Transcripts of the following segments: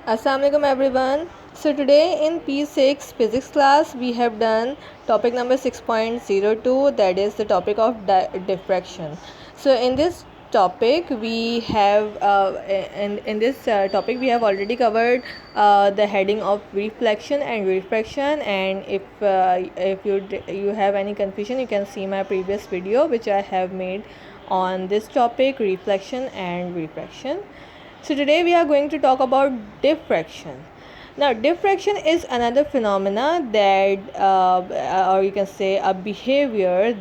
Assalamualaikum everyone. So today in P6 physics class we have done topic number 6.02, that is the topic of diffraction. So in this topic we have in this topic we have already covered the heading of reflection and refraction, and if you have any confusion you can see my previous video which I have made on this topic, reflection and refraction. So today we are going to talk about diffraction. Now, diffraction is another phenomena that, or you can say, a behavior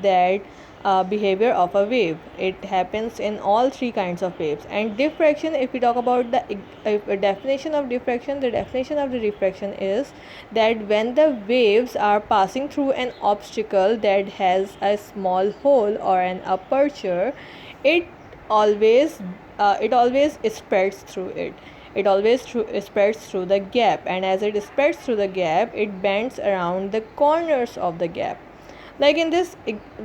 of a wave. It happens in all three kinds of waves. And diffraction, if we talk about the definition of diffraction, the definition of the diffraction is that when the waves are passing through an obstacle that has a small hole or an aperture, it always spreads through it. It always spreads through the gap, and as it spreads through the gap it bends around the corners of the gap. Like in this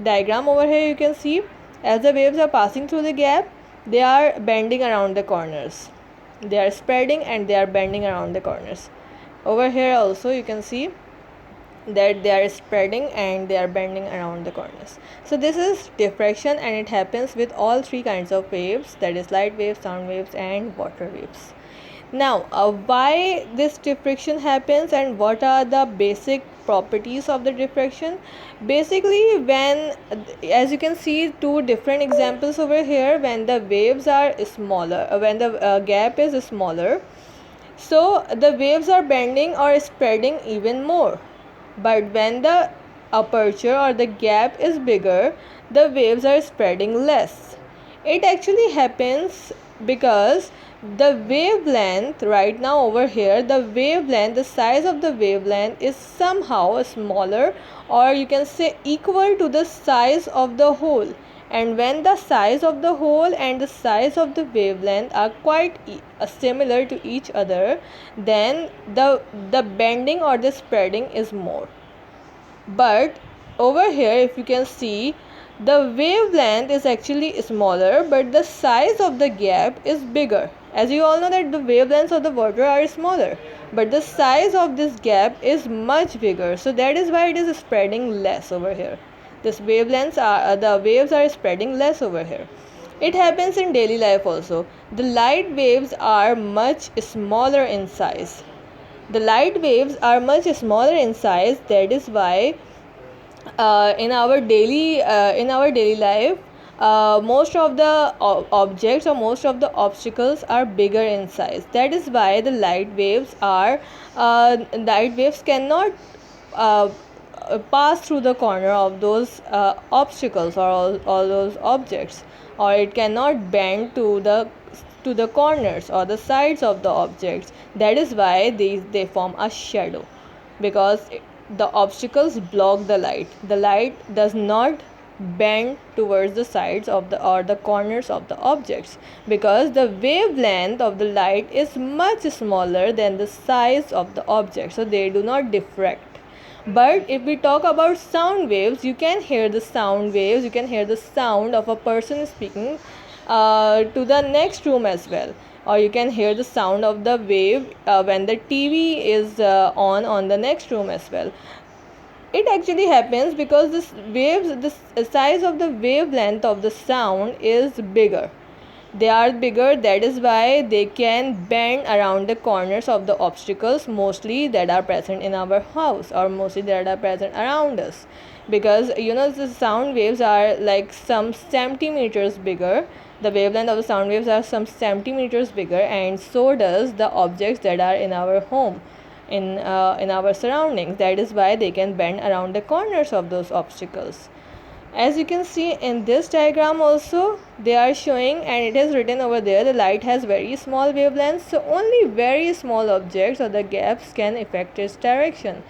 diagram over here you can see, as the waves are passing through the gap they are bending around the corners. They are spreading and they are bending around the corners. Over here also you can see that they are spreading and they are bending around the corners. So this is diffraction, and it happens with all three kinds of waves, that is light waves, sound waves and water waves. Now why this diffraction happens and what are the basic properties of the diffraction? Basically, when, as you can see two different examples over here, when the waves are smaller, when the gap is smaller, so the waves are bending or spreading even more. But when the aperture or the gap is bigger, the waves are spreading less. It actually happens because the wavelength right now over here, the size of the wavelength is somehow smaller, or you can say equal to the size of the hole. And when the size of the hole and the size of the wavelength are quite similar to each other, then the bending or the spreading is more. But over here if you can see, the wavelength is actually smaller but the size of the gap is bigger. As you all know that the wavelengths of the water are smaller, but the size of this gap is much bigger, so that is why it is spreading less over here. The waves are spreading less over here. It happens in daily life also. The light waves are much smaller in size. The light waves are much smaller in size. That is why in our daily life, most of the objects or most of the obstacles are bigger in size. That is why the light waves cannot pass through the corner of those obstacles or all those objects, or it cannot bend to the corners or the sides of the objects. That is why they form a shadow, because the obstacles block the light does not bend towards the sides of the corners of the objects, because the wavelength of the light is much smaller than the size of the object, so they do not diffract. But if we talk about sound waves, you can hear the sound of a person speaking to the next room as well, or you can hear the sound of the wave when the TV is on the next room as well. It actually happens because the size of the wavelength of the sound is bigger. They are bigger, that is why they can bend around the corners of the obstacles mostly that are present in our house, or mostly that are present around us, because the sound waves are like some centimeters bigger. The wavelength of the sound waves are some centimeters bigger, and so does the objects that are in our home, in our surroundings. That is why they can bend around the corners of those obstacles. As you can see in this diagram also, they are showing, and it is written over there, the light has very small wavelengths, so only very small objects or the gaps can affect its direction.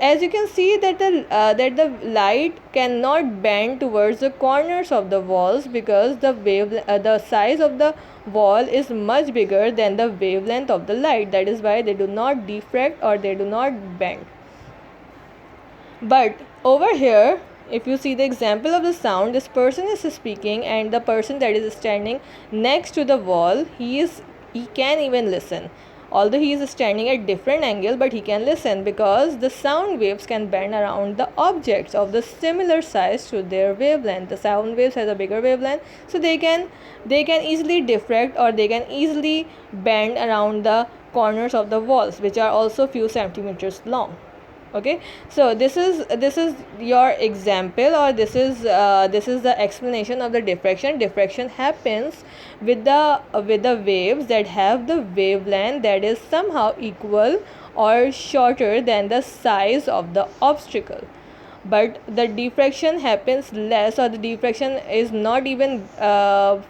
As you can see that the light cannot bend towards the corners of the walls, because the size of the wall is much bigger than the wavelength of the light. That is why they do not diffract or they do not bend. But over here, if you see the example of the sound, this person is speaking, and the person that is standing next to the wall, he can even listen. although he is standing at different angle, but he can listen because the sound waves can bend around the objects of the similar size to their wavelength. The sound waves has a bigger wavelength, so they can easily diffract, or they can easily bend around the corners of the walls, which are also few centimeters long. Okay, so this is your example, or this is the explanation of the diffraction. Diffraction happens with the waves that have the wavelength that is somehow equal or shorter than the size of the obstacle, but the diffraction happens less, or the diffraction is not even does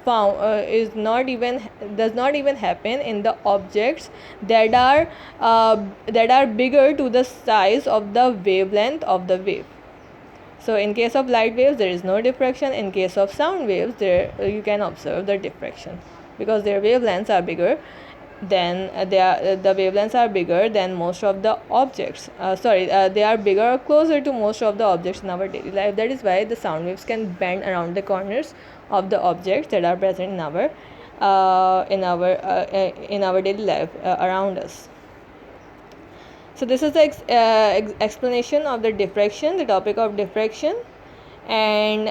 not even happen in the objects that are bigger to the size of the wavelength of the wave. So in case of light waves there is no diffraction. In case of sound waves, there you can observe the diffraction because their wavelengths are bigger then the wavelengths are bigger than most of the objects. They are bigger or closer to most of the objects in our daily life. That is why the sound waves can bend around the corners of the objects that are present in our daily life around us. So this is the explanation of the diffraction, the topic of diffraction. And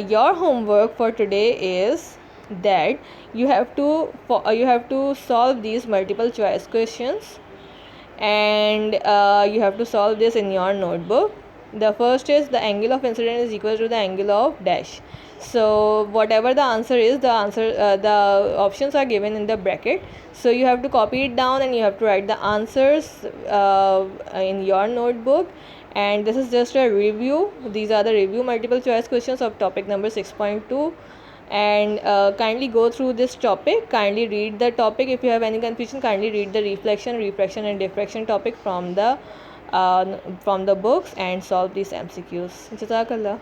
your homework for today is that you have to solve these multiple choice questions, and you have to solve this in your notebook. The first is the angle of incidence is equal to the angle of dash. So whatever the answer is, the options are given in the bracket, so you have to copy it down and you have to write the answers in your notebook. And this is just a review. These are the review multiple choice questions of topic number 6.2. And kindly go through this topic, kindly read the topic. If you have any confusion, kindly read the reflection, refraction and diffraction topic from the books and solve these MCQs. Jazakallah.